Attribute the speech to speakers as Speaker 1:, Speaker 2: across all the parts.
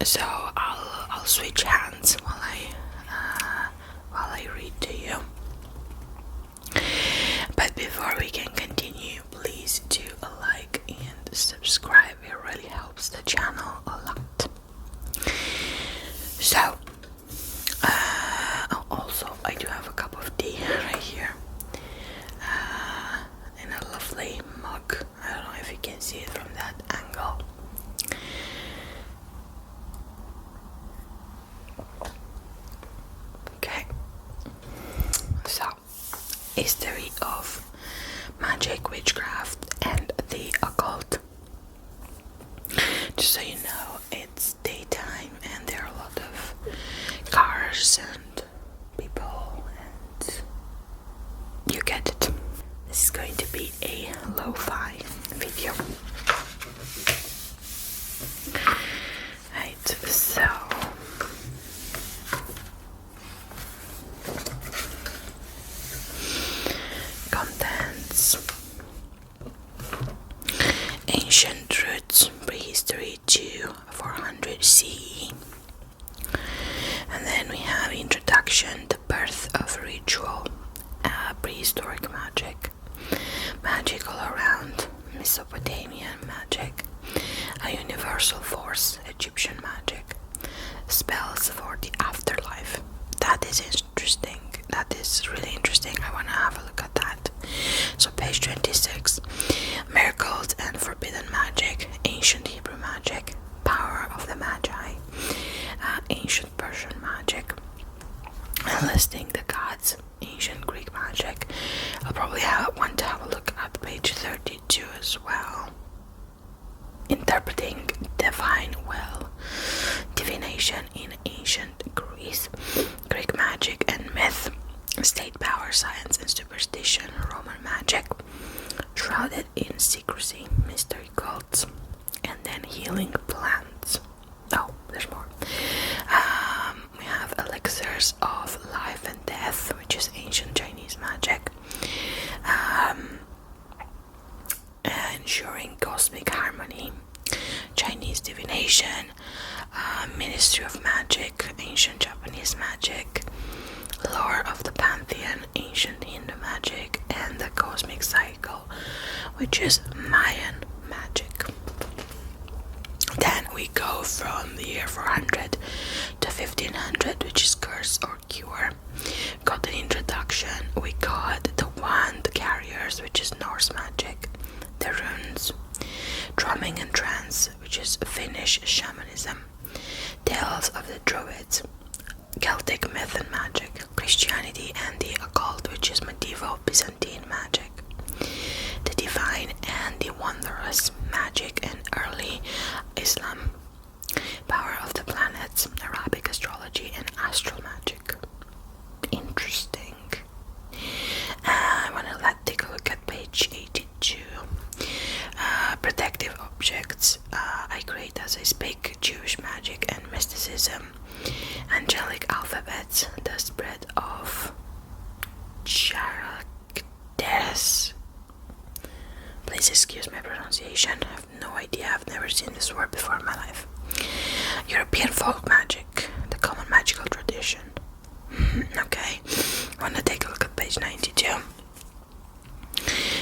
Speaker 1: So I'll switch hands while I read to you. But before we can continue, please do a like and subscribe. It really helps the channel a lot. So also I do have a cup of tea right here in a lovely mug. I don't know if you can see it from that angle. Okay, so history of magic, witchcraft, and the occult. Just so you know, it's daytime and there are a lot of cars and people, and you get it. This is going to be a lo-fi video. Right, so contents: ancient roots, prehistory to 400 CE. And then we have introduction, the birth of ritual, prehistoric magic, magic all around, Mesopotamian magic, a universal force, Egyptian magic, spells for the afterlife. That is interesting. That is really interesting. I want to have a look at that. So page 26, miracles and forbidden magic, ancient Hebrew magic, power of the Magi, ancient Persian magic, enlisting the gods, ancient Greek magic. I'll probably want to have a look at page 32 as well. Interpreting divine will, divination in ancient Greece, Greek magic and myth, state power, science and superstition, Roman magic, shrouded in secrecy, mystery cults, and then healing plants. Oh, there's more. We have elixirs of life and death, which is ancient Chinese magic, ensuring cosmic harmony, Chinese divination, Ministry of Magic, ancient Japanese magic, lore of the pantheon, ancient Hindu magic, and the cosmic cycle, which is Mayan magic. Then we go from the year 400 to 1500, which is curse or cure. Got an introduction. We got the wand carriers, which is Norse magic, the runes, drumming and trance, which is Finnish shamanism, tales of the Druids, Celtic myth and magic, Christianity and the occult, which is medieval Byzantine magic, the divine and the wondrous, magic and early Islam, power of the planets, Arabic astrology and astral magic. Interesting. I want to take a look at page 82. Protective objects. I create as I speak, Jewish magic and mysticism, angelic alphabets, the spread of characters. Please excuse my pronunciation. I have no idea. I've never seen this word before in my life. European folk magic, the common magical tradition. Okay, I want to take a look at page 92.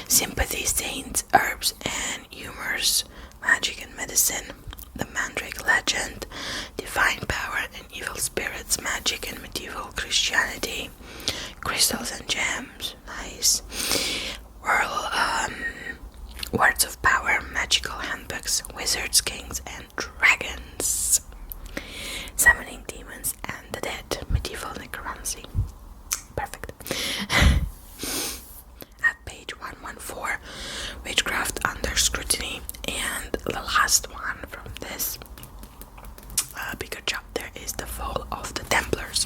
Speaker 1: Sympathy, saints, herbs and humors, magic and medicine, the Mandrake legend, divine power and evil spirits, magic and medieval Christianity, crystals and gems, nice. Words of power, magical handbooks, wizards, kings and dragons, summoning demons and the dead, medieval necromancy. Perfect. At page 114, witchcraft under scrutiny, and the last one from this bigger chapter is the fall of the Templars,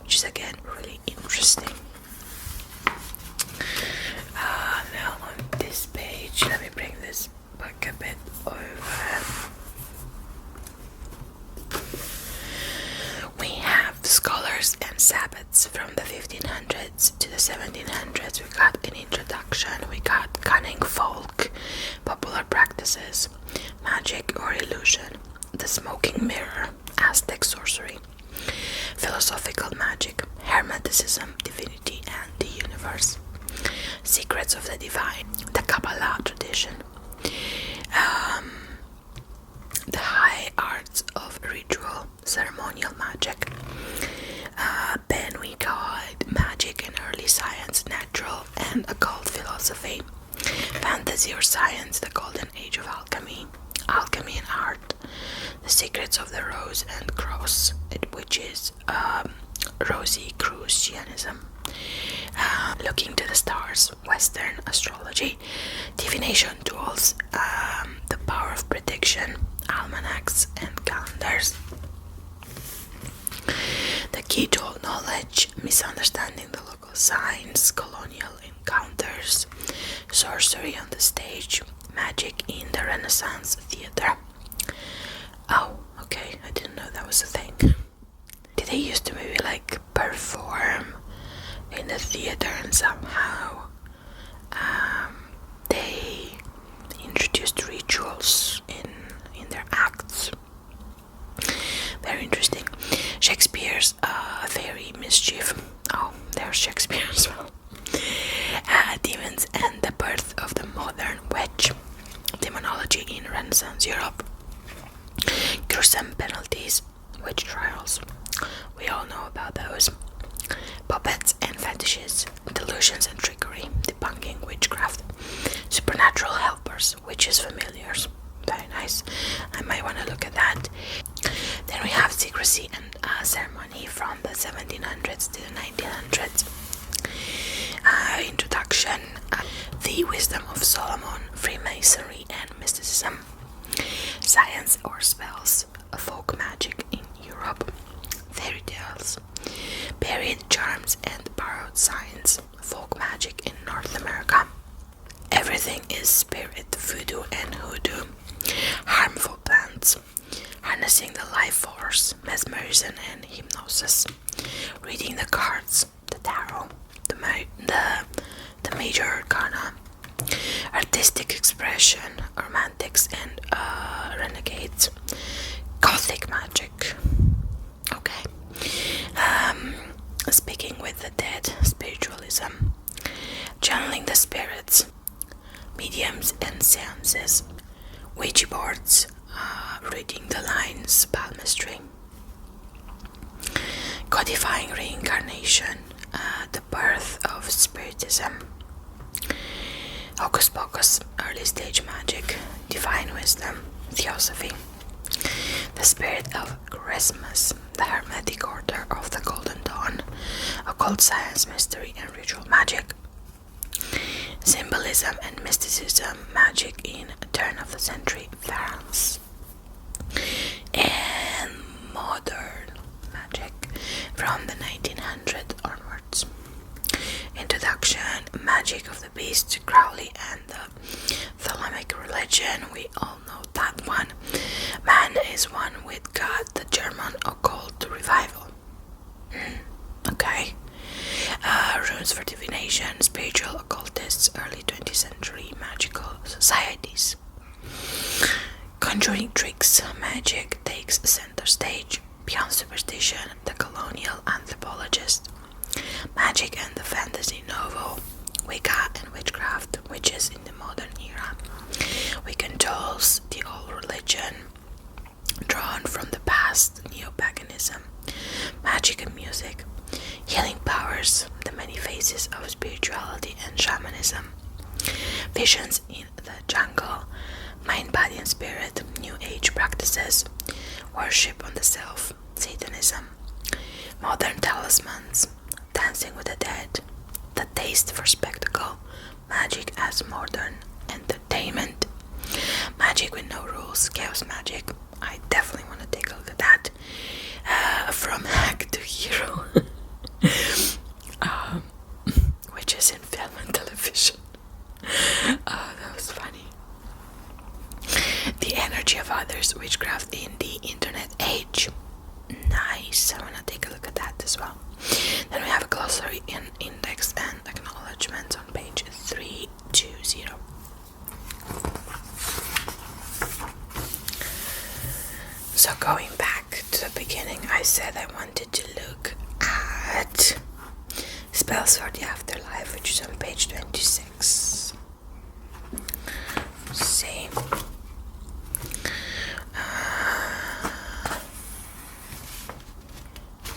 Speaker 1: which is again really interesting. Now on this page, let me bring this back a bit over. We have scholars and Sabbats from the 1500s to the 1700s. We got an introduction, we got cunning folk, popular practices, magic or illusion, the smoking mirror, Aztec sorcery, philosophical magic, hermeticism, divinity and the universe, secrets of the divine, the Kabbalah tradition, the high arts of ritual, ceremonial magic, Ben-we-God, magic and early science, natural and occult philosophy, fantasy or science, the golden age of alchemy, alchemy and art, the secrets of the rose and cross, which is Rosicrucianism, looking to the stars, Western astrology, divination tools, the power of prediction, almanacs and calendars. The key to all knowledge, misunderstanding the local signs, colonial encounters, sorcery on the stage, magic in the Renaissance theater. Oh, okay, I didn't know that was a thing. Did they used to maybe like perform in the theater and somehow they introduced rituals in their acts? Very interesting. Shakespeare's fairy mischief. Oh, there's Shakespeare as well. Demons and the birth of the modern witch. Demonology in Renaissance Europe. Gruesome penalties, witch trials. We all know about those. Puppets and fetishes, delusions and trickery, debunking witchcraft. Supernatural helpers, witches familiars. Very nice. I might want to look at that. Then we have secrecy and ceremony from the 1700s to the 1900s. Introduction, the wisdom of Solomon, Freemasonry and mysticism. Science or spells, folk magic in Europe. Fairy tales, buried charms and borrowed signs, folk magic in North America. Everything is spirit, voodoo and hoodoo. Harmful plants, harnessing the life force, mesmerism and hypnosis. Reading the cards, the tarot, the major arcana. Artistic expression, romantics and renegades. Gothic magic. Okay. Speaking with the dead, spiritualism. Channeling the spirits. Mediums and seances. Ouija boards. Reading the lines, palmistry. Codifying reincarnation. The birth of spiritism. Hocus pocus, early stage magic, divine wisdom, theosophy. The spirit of Christmas, the Hermetic Order of the Golden Dawn, occult science, mystery and ritual magic. Symbolism and mysticism, magic in turn of the century France. And modern magic from the 1900s onwards. Introduction, Magic of the Beast, Crowley and the Thelemic religion. We all know that one. Man is one with God, the German occult revival. Okay. Runes for divination, spiritual occultists, early 20th century magical societies. Conjuring tricks, magic takes center stage. Beyond superstition, the colonial anthropologist. Magic and the fantasy novel. Wicca and witchcraft, witches in the modern era. Wiccan tools, the old religion, drawn from the past, neo-paganism. Magic and music. Healing powers, the many faces of spirituality and shamanism. Visions in the jungle. Mind, body and spirit, new age practices. Worship on the self, Satanism. Modern talismans. Dancing with the dead, the taste for spectacle, magic as modern entertainment, magic with no rules, chaos magic. I definitely want to take a look at that. From hack to hero, which is in film and television. Oh, that was funny. The energy of others, witchcraft in the internet age. Nice, I want to take a look at that as well. Then we have a glossary in index and acknowledgements on page 320. So going back to the beginning, I said I wanted to look at spells for the afterlife, which is on page 26. Let's see.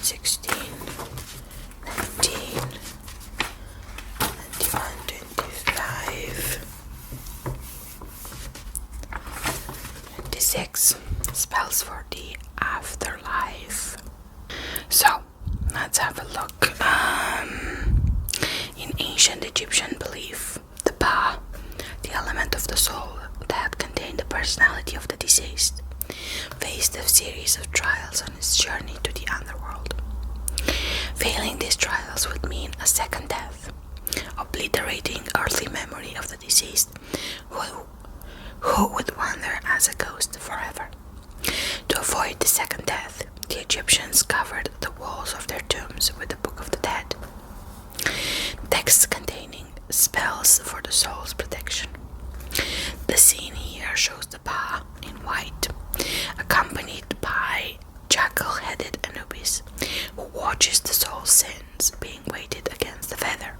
Speaker 1: 16, 19, 21, 25, 26 spells for the afterlife. So let's have a look. In ancient Egyptian belief, the Ba, the element of the soul that contained the personality of the deceased, faced a series of trials on its journey to the underworld. Failing these trials would mean a second death, obliterating earthly memory of the deceased, who would wander as a ghost forever. To avoid the second death, the Egyptians covered the walls of their tombs with the Book of the Dead, texts containing spells for the soul's protection. The scene here shows the Ba in white, accompanied by jackal-headed Anubis, who watches the soul's sins being weighted against the feather.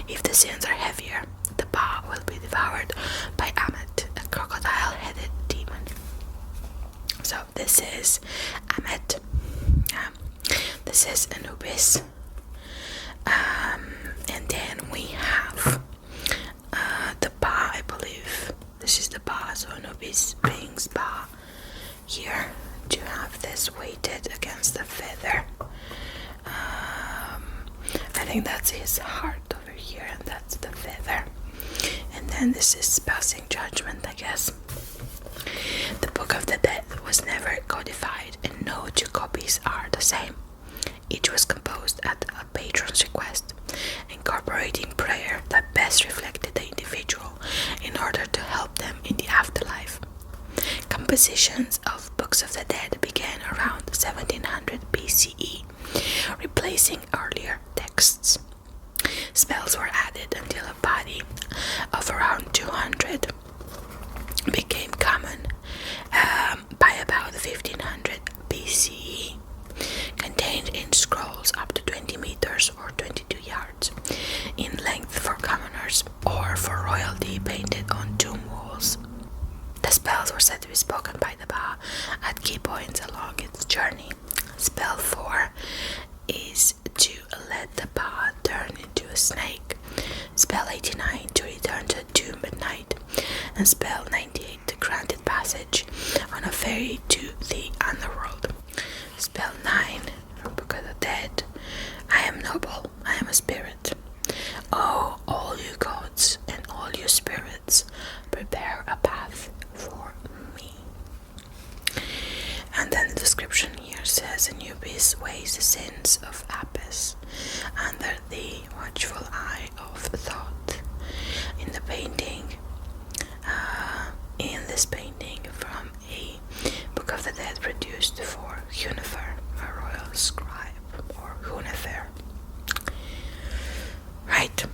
Speaker 1: If the sins are heavier, the Ba will be devoured by Amet, a crocodile-headed demon. So this is Amet. This is Anubis. And then we have the Ba, I believe. This is the Ba, so Anubis brings Ba here to have this weighted against the feather. I think that's his heart over here, and that's the feather. And then this is passing judgment, I guess. The Book of the Dead was never codified, and no two copies are the same. Each was composed at a patron's request, incorporating prayer that best reflected the individual in order to help them in the afterlife. Compositions of Books of the Dead began around 1700 BCE, replacing earlier texts. Spells were added until a body of around 200 became common by about 1500 BCE, contained in scrolls up to 20 meters or 22 yards in length for commoners or for royalty, painted on tomb walls. The spells were said to be spoken by the Ba at key points along its journey. Spell 4 is to let the Ba turn into a snake. Spell 89 to return to the tomb at night. And spell 98 to grant it passage on a ferry to the underworld. Spell 9 from Book of the Dead. I am noble, I am a spirit. Oh, all you gods and all you spirits, prepare a path for me. And then the description here says, Anubis weighs the sins of Apis under the watchful eye of thought. In the painting, this painting from a Book of the Dead produced for Hunifer, a royal scribe, or Hunifer. Right.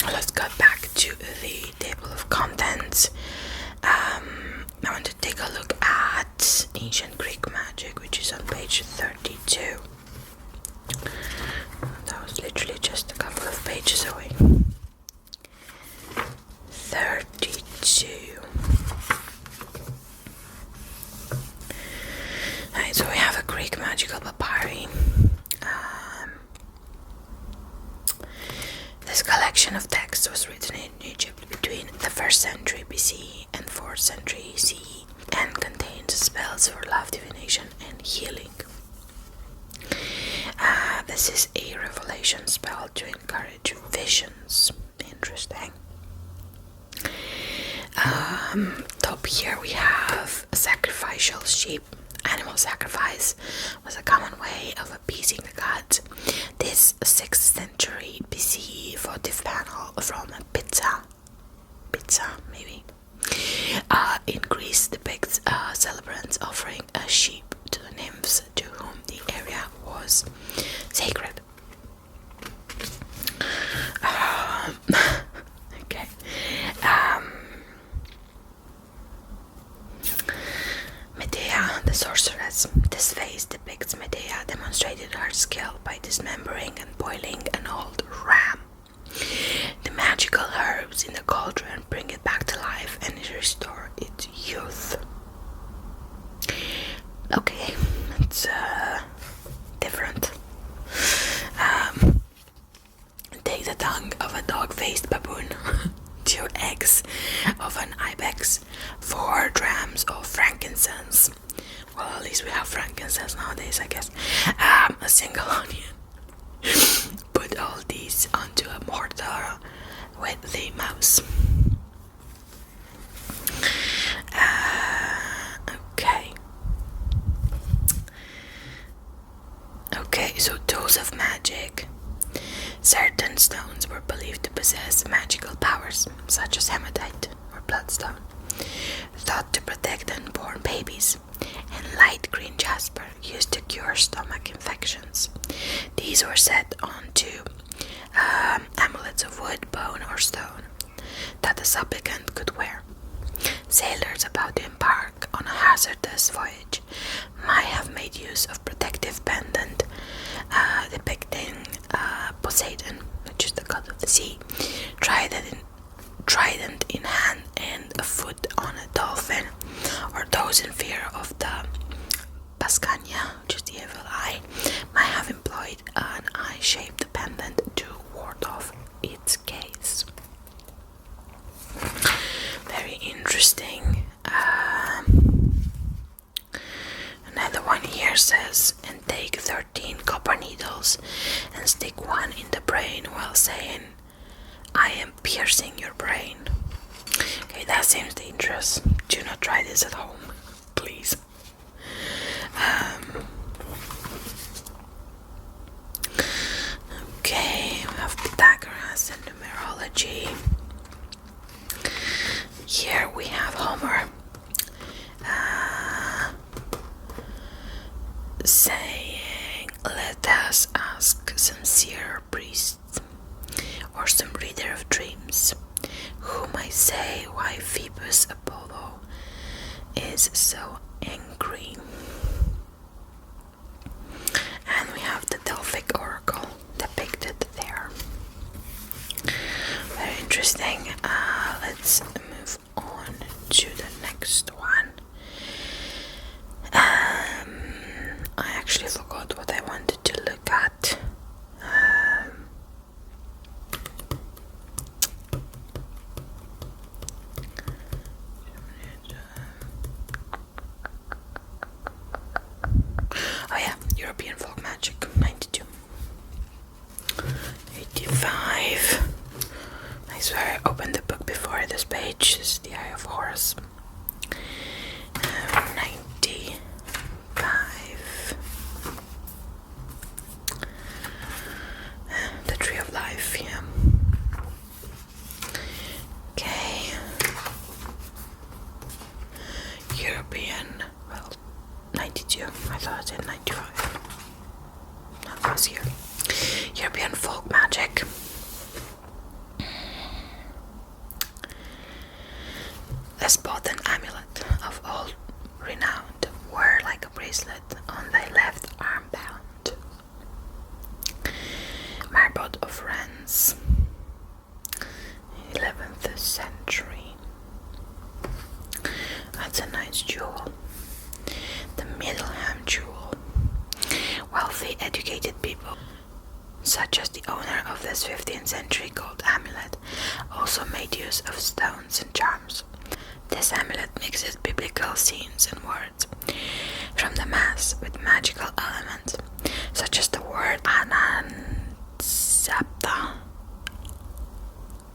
Speaker 1: Let's go back to the table of contents. I want to take a look at ancient Greek magic, which is on page 32. That was literally just a couple of pages away. 32. Right, so we have a Greek magical papyri. This collection of texts was written in Egypt between the 1st century BCE and 4th century CE and contains spells for love, divination, and healing. This is a revelation spell to encourage visions. Interesting. Top here we have a sacrificial sheep. Animal sacrifice was a common way of appeasing the gods. This 6th century BCE votive panel from Pizza maybe, in Greece depicts celebrants offering a sheep to the nymphs to whom the area was sacred. The sorceress. This face depicts Medea demonstrated her skill by dismembering and boiling an old ram. The magical herbs in the cauldron bring it back to life and restore its youth. Okay, it's different. Take the tongue of a dog-faced baboon, 2 eggs of an ibex, 4 drams of frankincense. Well, at least we have frankincense nowadays, I guess. A single onion. Put all these onto a mortar with the mouse. Okay. Okay, so tools of magic. Certain stones were believed to possess magical powers, such as hematite or bloodstone, thought to protect unborn babies, and light green jasper used to cure stomach infections. These were set onto amulets of wood, bone, or stone that the supplicant could wear. Sailors about to embark on a hazardous voyage might have made use of protective pendant depicting Poseidon, which is the god of the sea, trident in hand and a foot on a dolphin, or those in fear of the Pascania, which is the evil eye, might have employed an eye-shaped pendant to ward off its gaze. Very interesting. Another one here says, and take 13 copper needles and stick one in the brain while saying, I am piercing your brain. Okay, that seems dangerous. Do not try this at home, please. Okay, we have Pythagoras and numerology. Here we have Homer saying, let us ask some seer priest or some reader of dreams who might say why Phoebus Apollo is so angry. And we have the Delphic oracle depicted there. Very interesting. Let's move on to the next one. I actually forgot what I wanted to look at. Oh yeah, European folk magic, 92. 85. I swear I opened the book before this page. This is the Eye of Horus. 95. The Tree of Life, yeah. Okay. European, well, 92. I thought I said 95. That was here. European folk magic. A spot and amulet of old renowned wear like a bracelet on thy left arm bound. Marbot of Rennes, 11th century. That's a nice jewel. The Middleham jewel. Wealthy, educated people, such as the owner of this 15th century gold amulet, also made use of stones and charms. This amulet mixes biblical scenes and words from the Mass with magical elements, such as the word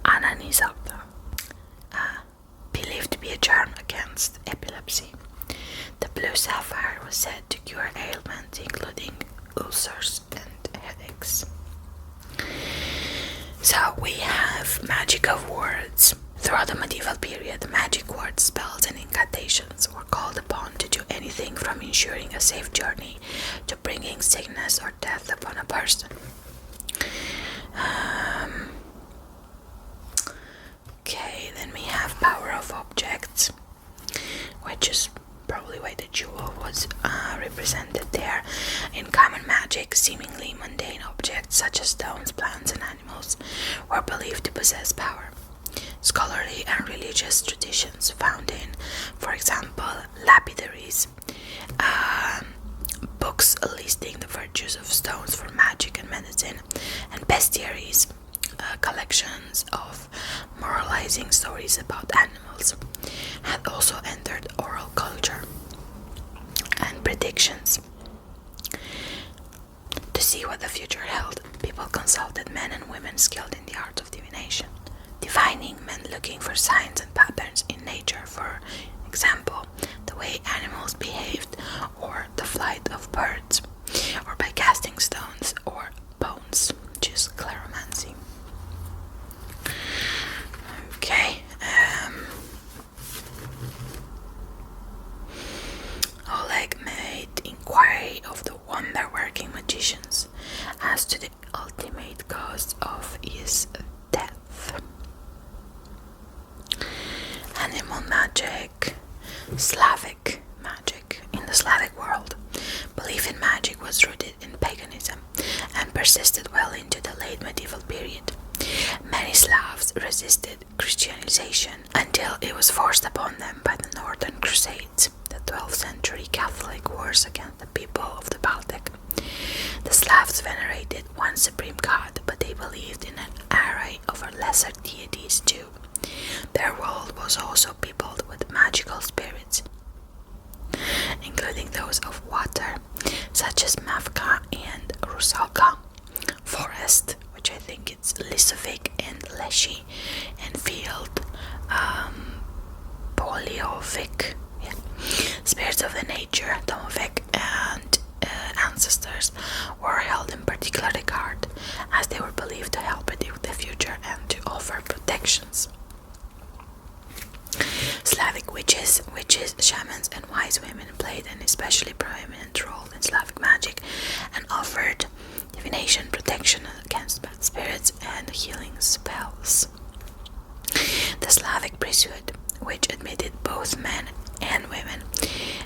Speaker 1: Ananisapta, believed to be a charm against epilepsy. The blue sapphire was said to cure ailments including ulcers and headaches. So we have magic of words. Throughout the medieval period, magic words, spells, and incantations were called upon to do anything from ensuring a safe journey to bringing sickness or death upon a person. Okay, then we have power of objects, which is probably why the jewel was represented there. In common magic, seemingly mundane objects such as stones, plants, and animals were believed to possess power. Scholarly and religious traditions found in, for example, lapidaries, books listing the virtues of stones for magic and medicine, and bestiaries, collections of moralizing stories about animals, had also entered oral culture. And predictions. To see what the future held, people consulted men and women skilled in the art of divination. Divining meant looking for signs and patterns in nature, for example, the way animals behaved, or the flight of birds, or by casting stones or bones, which is cleromancy. Okay. Oleg made inquiry of the wonder-working magicians as to the ultimate cause of his death. Animal magic, Slavic magic. In the Slavic world, belief in magic was rooted in paganism and persisted well into the late medieval period. Many Slavs resisted Christianization until it was forced upon them by the Northern Crusades, the 12th century Catholic wars against the people of the Baltic. The Slavs venerated one supreme god, but they believed in an array of lesser deities too. Their world was also peopled with magical spirits, including those of water, such as Mavka and Rusalka, forest, which I think it's Lisovic and Leshy, and field, Poliovic, yeah. Spirits of the nature, Domovic, and ancestors were held in particular regard, as they were believed to help predict the future and to offer protections. Slavic witches, shamans, and wise women played an especially prominent role in Slavic magic and offered divination, protection against bad spirits, and healing spells. The Slavic priesthood, which admitted both men and women,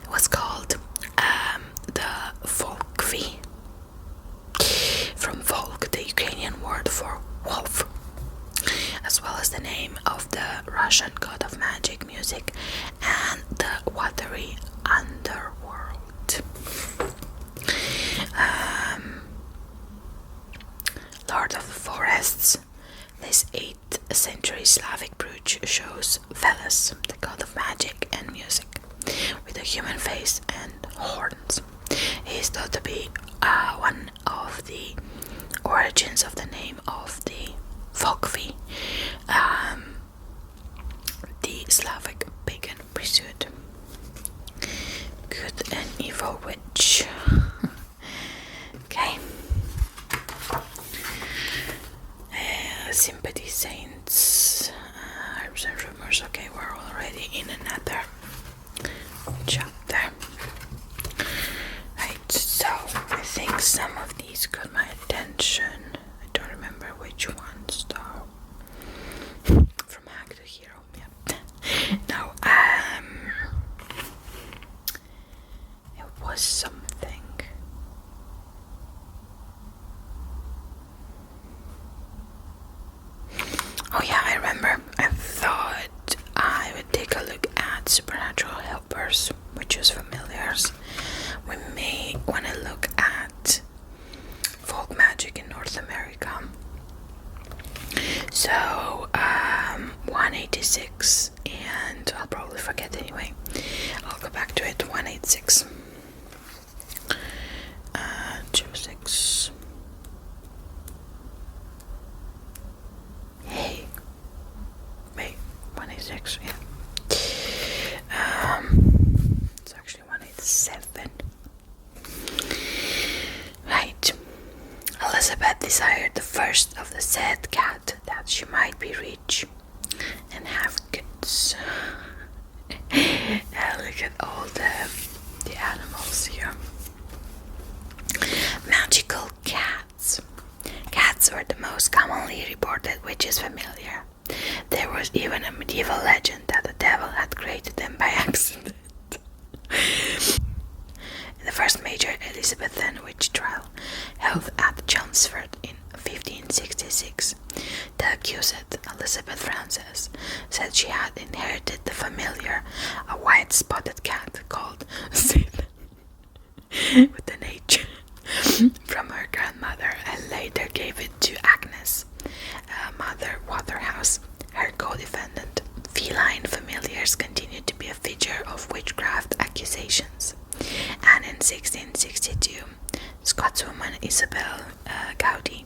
Speaker 1: was called the Folkvi, from folk, the Ukrainian word for wolf, as well as the name of the Russian god of magic, music, and the watery underworld. Lord of the Forests. This 8th century Slavic brooch shows Veles, the god of magic and music, with a human face and horns. He is thought to be one of the origins of the name of the Folkvi, the Slavic pagan priesthood. Good and evil witch. Okay. Sympathy saints, herbs and rumors. Okay, we're already in another chapter. Right, so I think some of these got my attention. I don't remember which ones though. From hack to hero, yeah. Now, it was something. Oh yeah, I remember. I thought I would take a look at supernatural helpers, which is familiars. We may want to look at folk magic in North America. So, 186, and I'll probably forget anyway. I'll go back to it. 186. 26. Hey. Wait, 186, yeah. It's actually 187. Right. Elizabeth desired the first of the said cat that she might be rich and have goods. Look at all the animals here. Magical cats. Cats were the most commonly reported witches familiar. There was even a medieval legend that the devil had created them by accident. major Elizabethan witch trial held at Chelmsford in 1566. The accused, Elizabeth Frances, said she had inherited the familiar, a white spotted cat called Suzannah with an H from her grandmother, and later gave it to Agnes, Mother Waterhouse, her co-defendant. Feline familiars continued to be a feature of witchcraft accusations, and in 1662, Scotswoman Isabel Gowdy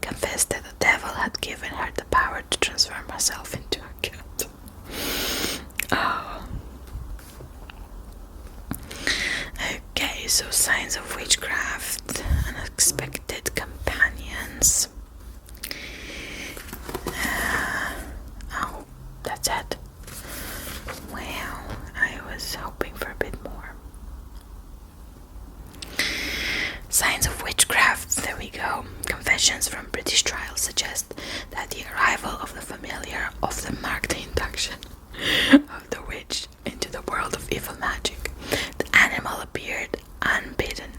Speaker 1: confessed that the devil had given her the power to transform herself into a cat. Oh. Okay, so signs of witchcraft, unexpected companions. Oh, that's it. Wow, I was hoping for a bit more. Signs of witchcraft, there we go. Confessions from British trials suggest that the arrival of the familiar often marked the induction of the witch into the world of evil magic. The animal appeared unbidden,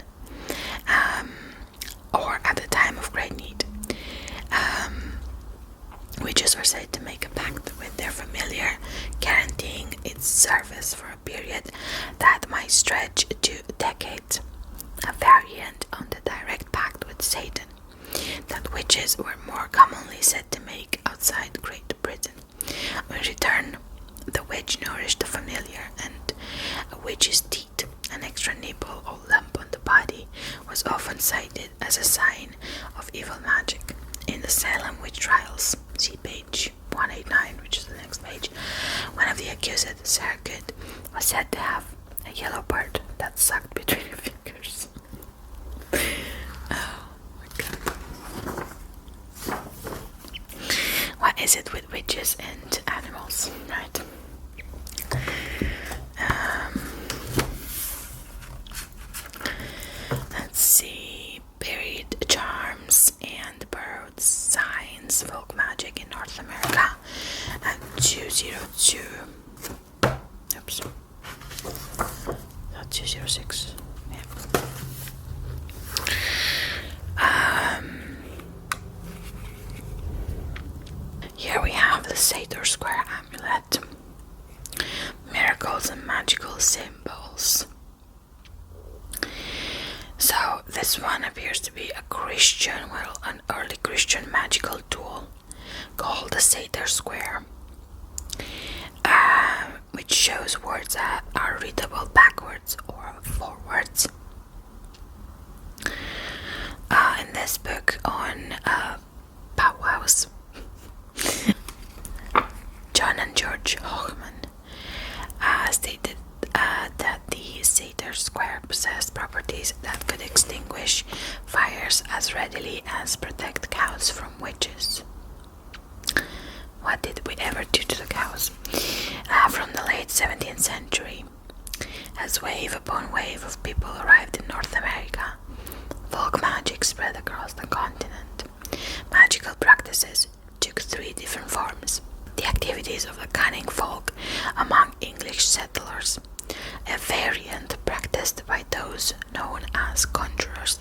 Speaker 1: or at a time of great need. Witches were said to make a pact with their familiar, guaranteeing its service for a period that might stretch to decades. A variant on the direct pact with Satan that witches were more commonly said to make outside Great Britain. In return, the witch nourished the familiar, and a witch's teeth, an extra nipple or lump on the body, was often cited as a sign of evil magic. In the Salem witch trials, see page 189, which is the next page, one of the accused, Sarah Good, was said to have a yellow bird that sucked between her fingers. Oh my god. What is it with witches and animals, right? Let's see. Buried charms and bird signs, folk magic in North America at 202. Oops. Not 206. Yeah. Here we have the Sator Square amulet. Miracles and magical symbols. So this one appears to be a Christian, well, an early Christian magical tool called the Sator Square, which shows words that are readable backwards or forwards. In this book on powwows, John and George Hochman stated that the Sator Square possessed properties that could extinguish fires as readily as protect cows from witches. What did we ever do to the cows? From the late 17th century, as wave upon wave of people arrived in North America, folk magic spread across the continent. Magical practices took three different forms. The activities of the cunning folk among English settlers, a variant practiced by those known as conjurers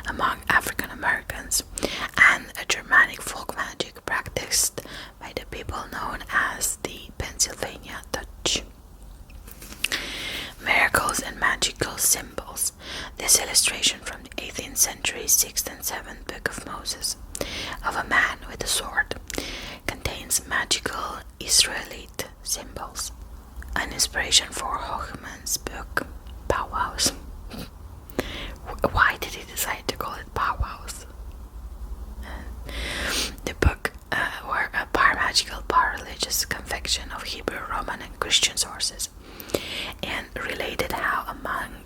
Speaker 1: among African Americans, and a Germanic folk magic practiced by the people known as the Pennsylvania Dutch. Miracles and magical symbols. This illustration from the 18th century 6th and 7th Book of Moses of a man with a sword contains magical Israelite symbols, an inspiration for Hochman's book Powwows. Why did he decide to call it Powwows? The book were a par-magical, par-religious confection of Hebrew, Roman, and Christian sources, and related how, among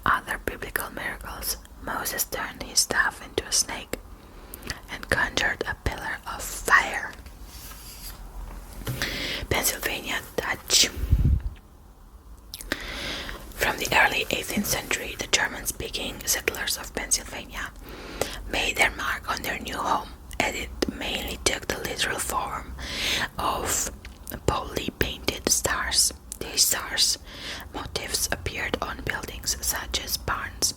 Speaker 1: other biblical miracles, Moses turned his staff into a snake and conjured a pillar of fire. Pennsylvania Dutch. From the early 18th century, the German-speaking settlers of Pennsylvania made their mark on their new home, and it mainly took the literal form of boldly painted stars. These stars motifs appeared on buildings such as barns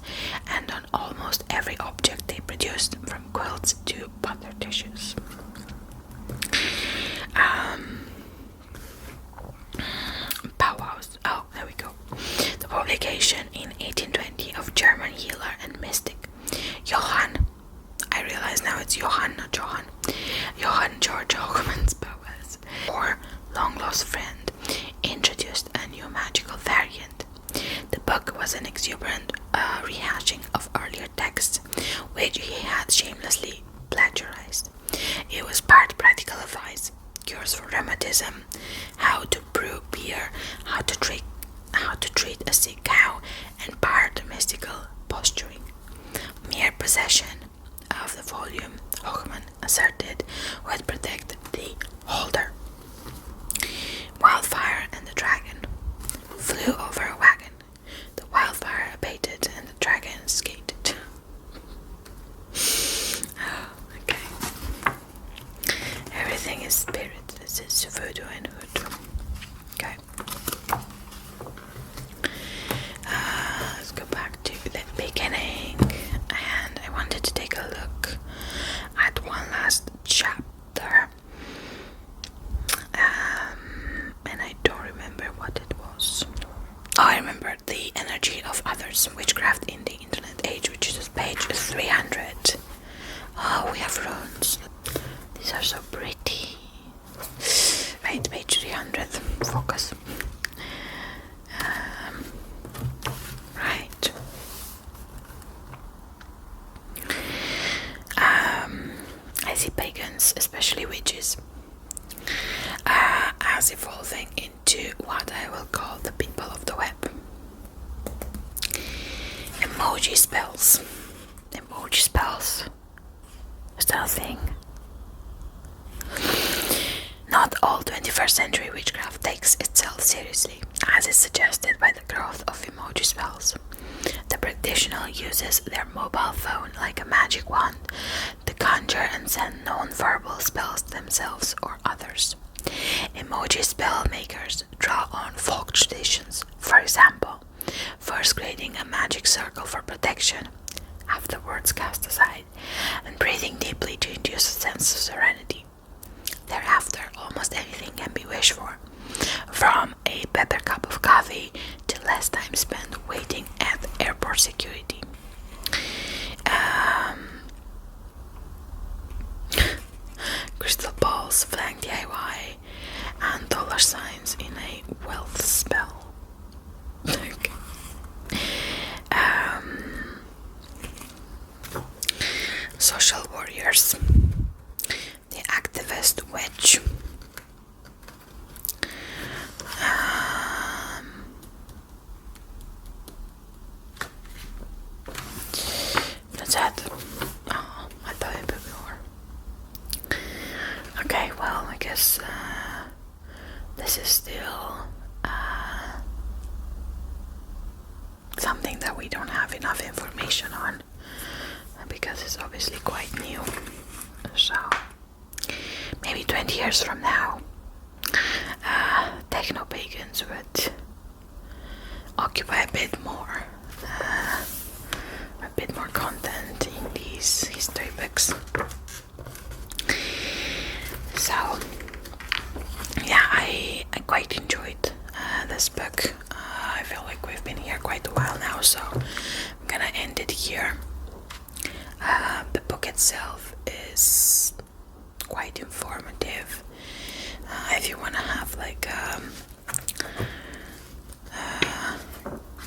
Speaker 1: book was an exuberant rehashing of earlier texts, which he had shamelessly plagiarized. It was part practical advice, cures for rheumatism, how to brew beer, how to treat a sick cow, and part mystical posturing. Mere possession of the volume, Hochman asserted, would protect the holder. Wildfire and the dragon flew over a wagon. The wildfire abated and the dragon skated. Oh, okay. Everything is spirit. This is voodoo and hoodoo. Okay. Let's go back to the beginning. And I wanted to take a look at one last chapter. And I don't remember what it was. Oh, I remember the energy of others, witchcraft in the internet age, which is page 300. Oh, we have runes. These are so pretty. Right, page 300. Focus. Right. I see pagans, especially witches, as evolving into what I will call the people of the web. Emoji spells. Emoji spells. Is that a thing? Not all 21st century witchcraft takes itself seriously, as is suggested by the growth of emoji spells. The practitioner uses their mobile phone like a magic wand to conjure and send non-verbal spells themselves or others. Emoji spell makers draw on folk traditions, for example, first creating a magic circle for protection, afterwards cast aside, and breathing deeply to induce a sense of serenity. Thereafter, almost anything can be wished for, from a better cup of coffee to less time spent waiting at airport security. Crystal balls, flank DIY, and dollar signs in a wealth spell. Okay. Social warriors. The activist witch. That's it. Oh, I thought it would be more. Okay, well, I guess this is still something that we don't have enough information on, because it's obviously quite new. So maybe 20 years from now, techno-pagans would occupy a bit more content in these history books. So yeah, I quite enjoyed this book. I feel like we've been here quite a while now, so I'm gonna end it here. The book itself is quite informative. If you want to have like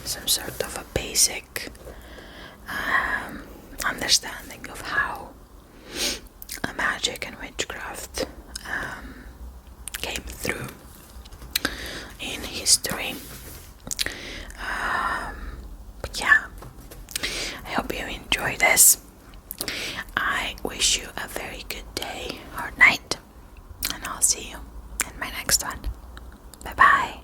Speaker 1: some sort of a basic understanding of how magic and witchcraft came through in history. But yeah, I hope you enjoy this. I wish you a very good day or night, and I'll see you in my next one. Bye bye.